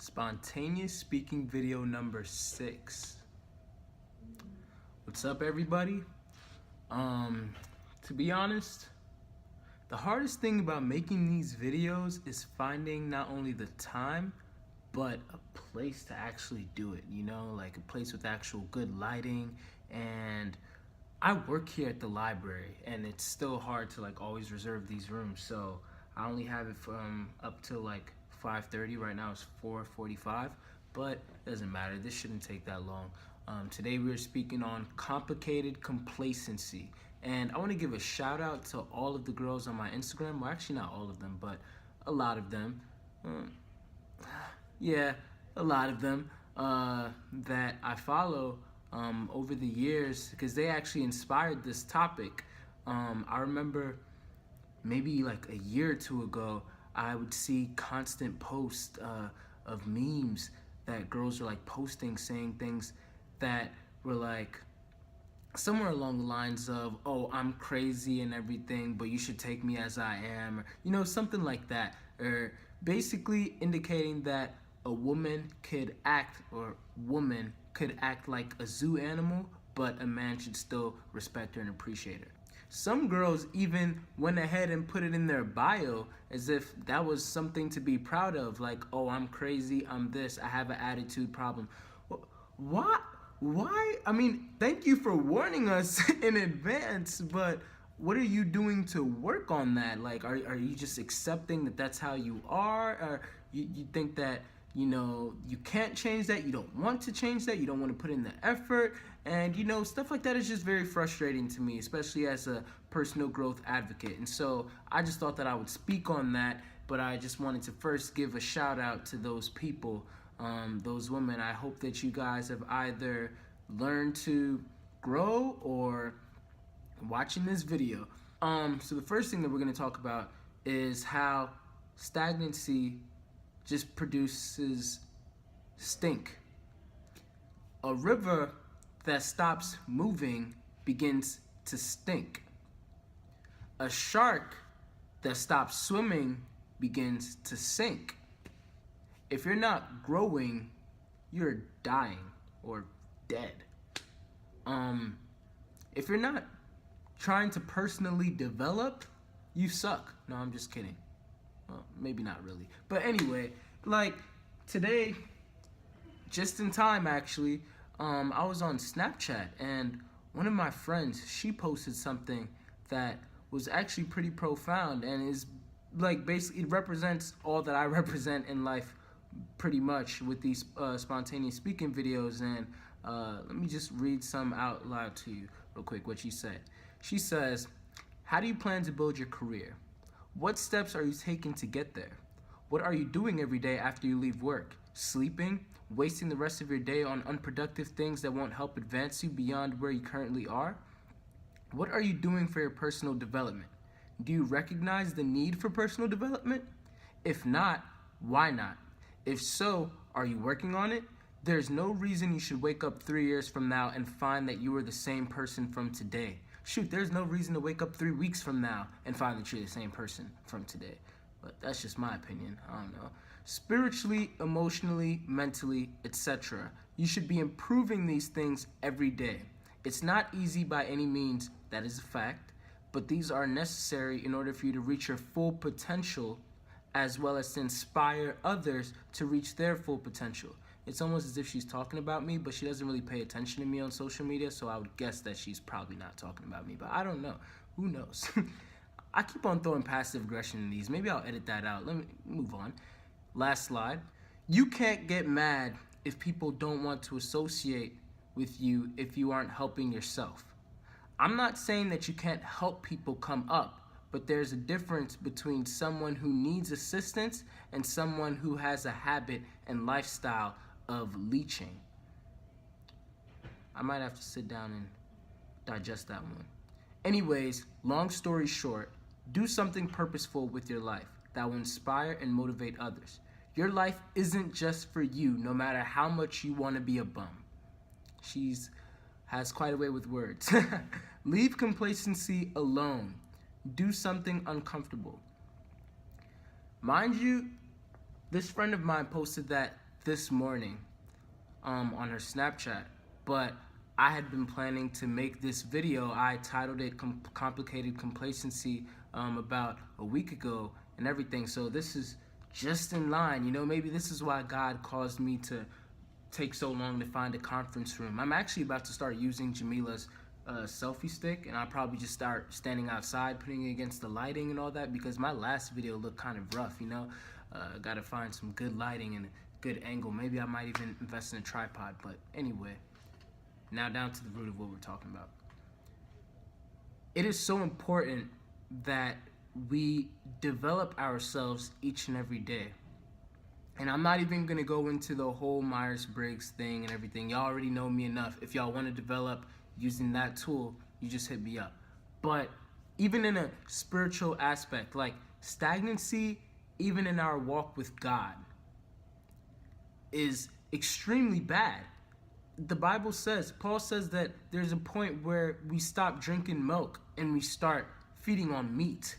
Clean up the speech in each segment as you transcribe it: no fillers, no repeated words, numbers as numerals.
Spontaneous speaking video number 6. What's up, everybody? To be honest, the hardest thing about making these videos is finding not only the time, but a place to actually do it, like a place with actual good lighting. And I work here at the library, and it's still hard to always reserve these rooms, so I only have it from up till 5:30. Right now it's 4:45, but it doesn't matter. This shouldn't take that long. Today we're speaking on complicated complacency, and I want to give a shout out to all of the girls on my Instagram. Well, actually not all of them, but a lot of them. A lot of them that I follow over the years, because they actually inspired this topic. I remember maybe a year or two ago, I would see constant posts of memes that girls were posting, saying things that were somewhere along the lines of, "Oh, I'm crazy and everything, but you should take me as I am," or something like that, or basically indicating that a woman could act like a zoo animal, but a man should still respect her and appreciate her. Some girls even went ahead and put it in their bio as if that was something to be proud of, "Oh, I'm crazy, I'm this, I have an attitude problem." What? Why? I mean, thank you for warning us in advance, but what are you doing to work on that? Are you just accepting that that's how you are? Or you think that you can't change that, you don't want to change that, you don't want to put in the effort, and stuff like that is just very frustrating to me, especially as a personal growth advocate. And so I just thought that I would speak on that, but I just wanted to first give a shout out to those people, those women. I hope that you guys have either learned to grow or watching this video. So the first thing that we're going to talk about is how stagnancy just produces stink. A river that stops moving begins to stink. A shark that stops swimming begins to sink. If you're not growing, you're dying or dead. If you're not trying to personally develop, you suck. No, I'm just kidding. Well, maybe not really. But anyway, today, just in time actually, I was on Snapchat, and one of my friends, she posted something that was actually pretty profound, and is basically, it represents all that I represent in life pretty much with these spontaneous speaking videos. And let me just read some out loud to you real quick what she said. She says, "How do you plan to build your career? What steps are you taking to get there? What are you doing every day after you leave work? Sleeping? Wasting the rest of your day on unproductive things that won't help advance you beyond where you currently are? What are you doing for your personal development? Do you recognize the need for personal development? If not, why not? If so, are you working on it? There's no reason you should wake up 3 years from now and find that you are the same person from today. Shoot, there's no reason to wake up 3 weeks from now and find that you're the same person from today." But that's just my opinion. I don't know. Spiritually, emotionally, mentally, etc. You should be improving these things every day. It's not easy by any means, that is a fact, but these are necessary in order for you to reach your full potential, as well as to inspire others to reach their full potential. It's almost as if she's talking about me, but she doesn't really pay attention to me on social media, so I would guess that she's probably not talking about me, but I don't know. Who knows? I keep on throwing passive aggression in these. Maybe I'll edit that out. Let me move on. Last slide. You can't get mad if people don't want to associate with you if you aren't helping yourself. I'm not saying that you can't help people come up, but there's a difference between someone who needs assistance and someone who has a habit and lifestyle of leeching. I might have to sit down and digest that one. Anyways, long story short, do something purposeful with your life that will inspire and motivate others. Your life isn't just for you, no matter how much you want to be a bum. Has quite a way with words. Leave complacency alone. Do something uncomfortable. Mind you, this friend of mine posted that this morning on her Snapchat, but I had been planning to make this video. I titled it Complicated Complacency about a week ago and everything. So this is just in line. You know, maybe this is why God caused me to take so long to find a conference room. I'm actually about to start using Jamila's selfie stick, and I'll probably just start standing outside, putting it against the lighting and all that, because my last video looked kind of rough, you know. Gotta find some good lighting and a good angle. Maybe I might even invest in a tripod, but anyway. Now down to the root of what we're talking about. It is so important that we develop ourselves each and every day. And I'm not even gonna go into the whole Myers-Briggs thing and everything. Y'all already know me enough. If y'all wanna develop using that tool, you just hit me up. But even in a spiritual aspect, like stagnancy, even in our walk with God, is extremely bad. The Bible says, Paul says that there's a point where we stop drinking milk and we start feeding on meat.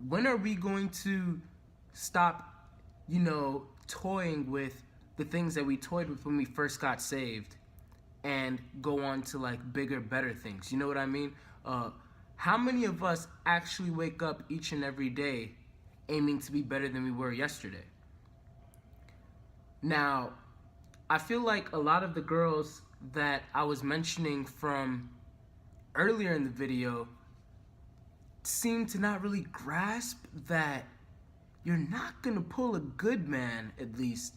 When are we going to stop, you know, toying with the things that we toyed with when we first got saved and go on to like bigger, better things? You know what I mean? How many of us actually wake up each and every day aiming to be better than we were yesterday? Now, I feel like a lot of the girls that I was mentioning from earlier in the video seem to not really grasp that you're not gonna pull a good man, at least,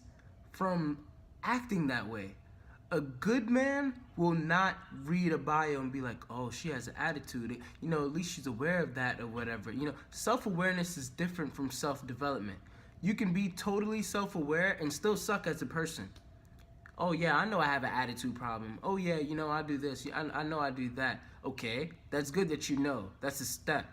from acting that way. A good man will not read a bio and be like, oh, she has an attitude. You know, at least she's aware of that or whatever. You know, self-awareness is different from self-development. You can be totally self-aware and still suck as a person. Oh yeah, I know I have an attitude problem. Oh yeah, you know, I do this. I know I do that. Okay, that's good that you know. That's a step.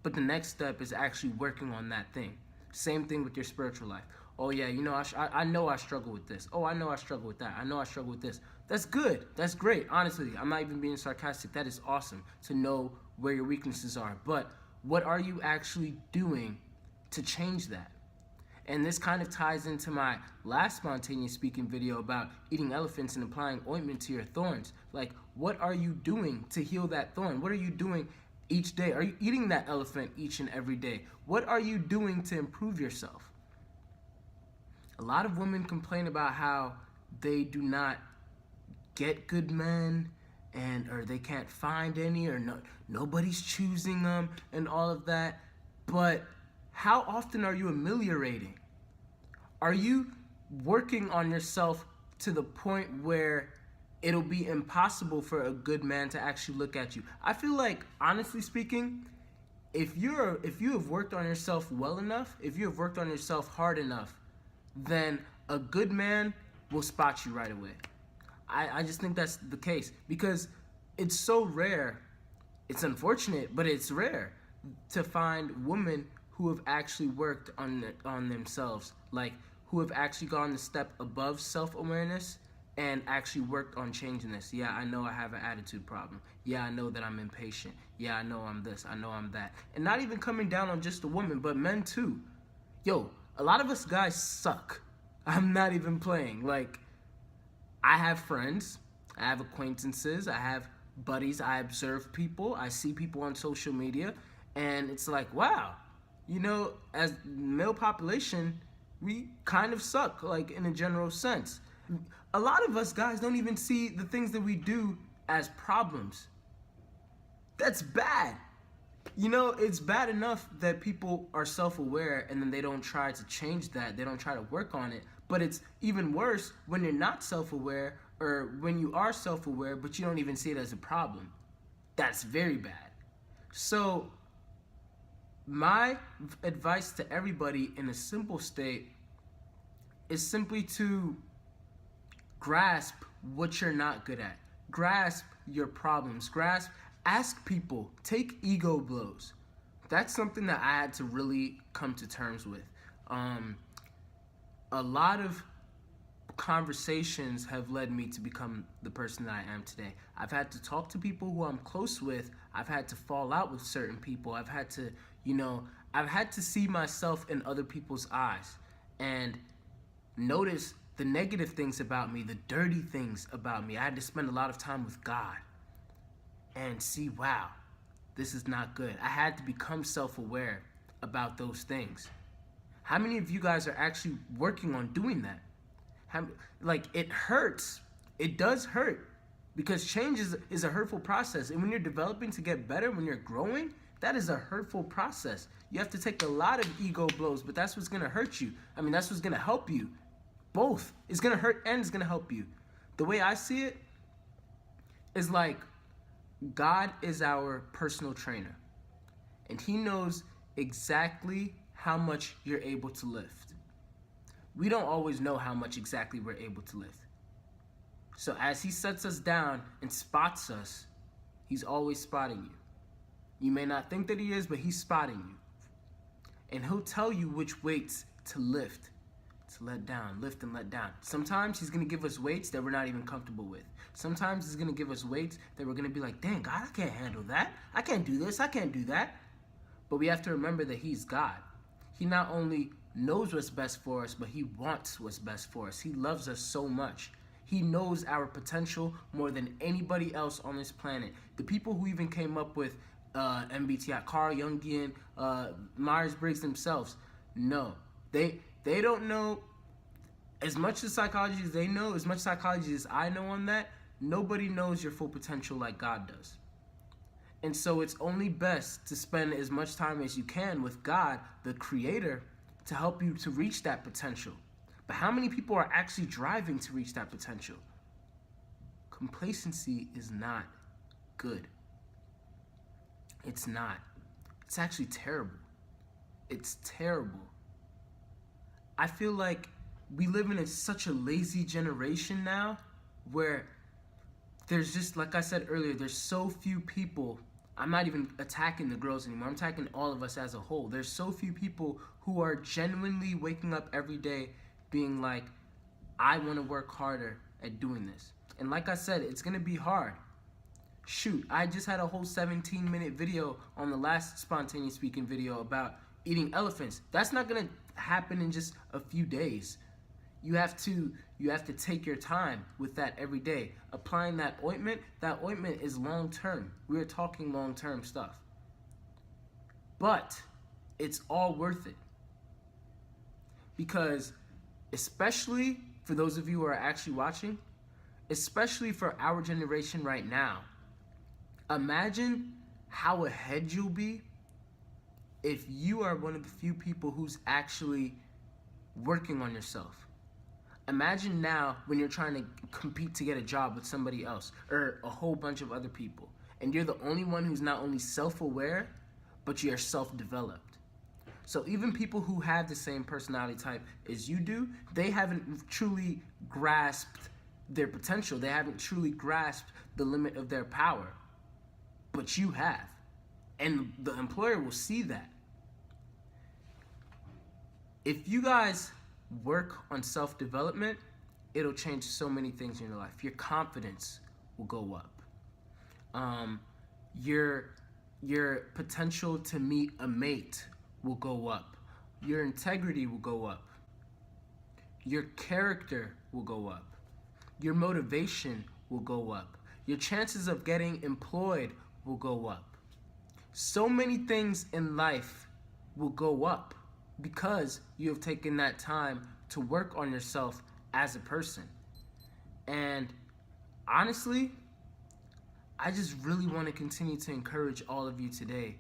But the next step is actually working on that thing. Same thing with your spiritual life. Oh yeah, you know, I know I struggle with this. Oh, I know I struggle with that. I know I struggle with this. That's good. That's great. Honestly, I'm not even being sarcastic. That is awesome to know where your weaknesses are. But what are you actually doing to change that? And this kind of ties into my last spontaneous speaking video about eating elephants and applying ointment to your thorns. Like, what are you doing to heal that thorn? What are you doing each day? Are you eating that elephant each and every day? What are you doing to improve yourself? A lot of women complain about how they do not get good men, and or they can't find any, or nobody's choosing them and all of that. But how often are you ameliorating? Are you working on yourself to the point where it'll be impossible for a good man to actually look at you? I feel like, honestly speaking, if you have worked on yourself well enough, if you have worked on yourself hard enough, then a good man will spot you right away. I just think that's the case, because it's so rare. It's unfortunate, but it's rare to find women who have actually worked on themselves, like who have actually gone a step above self-awareness and actually worked on changing this. Yeah, I know I have an attitude problem. Yeah, I know that I'm impatient. Yeah, I know I'm this. I know I'm that. And not even coming down on just the women, but men too. Yo, a lot of us guys suck. I'm not even playing. Like, I have friends, I have acquaintances, I have buddies, I observe people, I see people on social media, and it's like, wow, you know, as male population, we kind of suck, like in a general sense. A lot of us guys don't even see the things that we do as problems. That's bad. You know, it's bad enough that people are self-aware and then they don't try to change that. They don't try to work on it. But it's even worse when you're not self-aware, or when you are self-aware but you don't even see it as a problem. That's very bad. So my advice to everybody in a simple state is simply to grasp what you're not good at. Grasp your problems. Ask people. Take ego blows. That's something that I had to really come to terms with. A lot of conversations have led me to become the person that I am today. I've had to talk to people who I'm close with. I've had to fall out with certain people. I've had to, I've had to see myself in other people's eyes and notice the negative things about me, the dirty things about me. I had to spend a lot of time with God and see, wow, this is not good. I had to become self-aware about those things. How many of you guys are actually working on doing that? Like, it hurts. It does hurt, because change is a hurtful process. And when you're developing to get better, when you're growing, that is a hurtful process. You have to take a lot of ego blows, but that's what's going to hurt you. I mean, that's what's going to help you. Both. It's going to hurt and it's going to help you. The way I see it is like God is our personal trainer, and he knows exactly how much you're able to lift. We don't always know how much exactly we're able to lift. So as he sets us down and spots us, he's always spotting you. You may not think that he is, but he's spotting you. And he'll tell you which weights to lift, to let down, lift and let down. Sometimes he's going to give us weights that we're not even comfortable with. Sometimes he's going to give us weights that we're going to be like, dang, God, I can't handle that. I can't do this. I can't do that. But we have to remember that he's God. He not only knows what's best for us, but he wants what's best for us. He loves us so much. He knows our potential more than anybody else on this planet. The people who even came up with MBTI, Carl Jungian, Myers-Briggs themselves, no. They don't know as much as psychology as they know, as much psychology as I know on that. Nobody knows your full potential like God does. And so it's only best to spend as much time as you can with God, the creator, to help you to reach that potential. But how many people are actually driving to reach that potential? Complacency is not good. It's not. It's actually terrible. It's terrible. I feel like we live in such a lazy generation now where there's just, like I said earlier, there's so few people. I'm not even attacking the girls anymore. I'm attacking all of us as a whole. There's so few people who are genuinely waking up every day being like, I want to work harder at doing this. And like I said, it's going to be hard. Shoot, I just had a whole 17-minute video on the last spontaneous speaking video about eating elephants. That's not going to happen in just a few days. You have to take your time with that every day. Applying that ointment is long term. We're talking long term stuff. But it's all worth it. Because especially for those of you who are actually watching, especially for our generation right now, imagine how ahead you'll be if you are one of the few people who's actually working on yourself. Imagine now when you're trying to compete to get a job with somebody else or a whole bunch of other people, and you're the only one who's not only self-aware, but you're self-developed. So even people who have the same personality type as you do, they haven't truly grasped their potential. They haven't truly grasped the limit of their power. But you have. And the employer will see that. If you guys work on self-development, it'll change so many things in your life. Your confidence will go up. Your potential to meet a mate will go up. Your integrity will go up. Your character will go up. Your motivation will go up. Your chances of getting employed will go up. So many things in life will go up because you have taken that time to work on yourself as a person. And honestly, I just really want to continue to encourage all of you today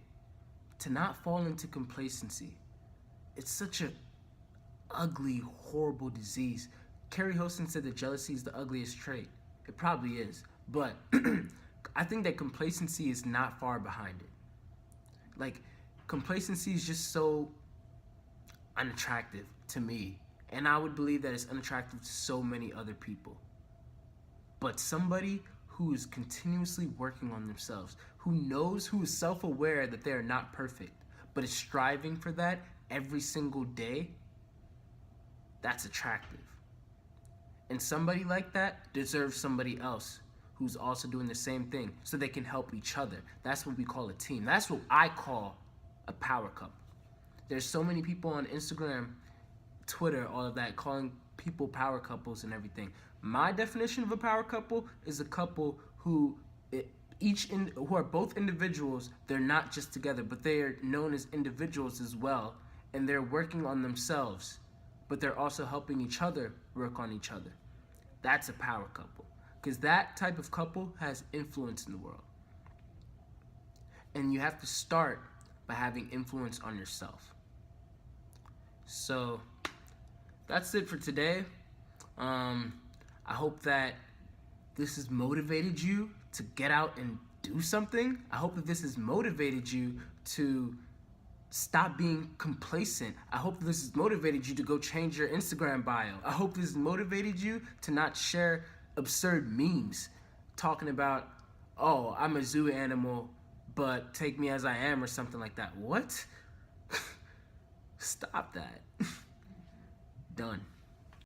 to not fall into complacency. It's such an ugly, horrible disease. Carrie Hosten said that jealousy is the ugliest trait. It probably is. But I think that complacency is not far behind it. Like, complacency is just so unattractive to me. And I would believe that it's unattractive to so many other people. But somebody who is continuously working on themselves, who is self-aware that they are not perfect, but is striving for that every single day, that's attractive. And somebody like that deserves somebody else who's also doing the same thing so they can help each other. That's what we call a team. That's what I call a power couple. There's so many people on Instagram, Twitter, all of that, calling people power couples and everything. My definition of a power couple is a couple who who are both individuals. They're not just together, but they are known as individuals as well, and they're working on themselves, but they're also helping each other work on each other. That's a power couple, because that type of couple has influence in the world. And you have to start by having influence on yourself. So that's it for today. I hope that this has motivated you to get out and do something. I hope that this has motivated you to stop being complacent. I hope that this has motivated you to go change your Instagram bio. I hope this has motivated you to not share absurd memes talking about, oh, I'm a zoo animal, but take me as I am, or something like that. What? Stop that. Done.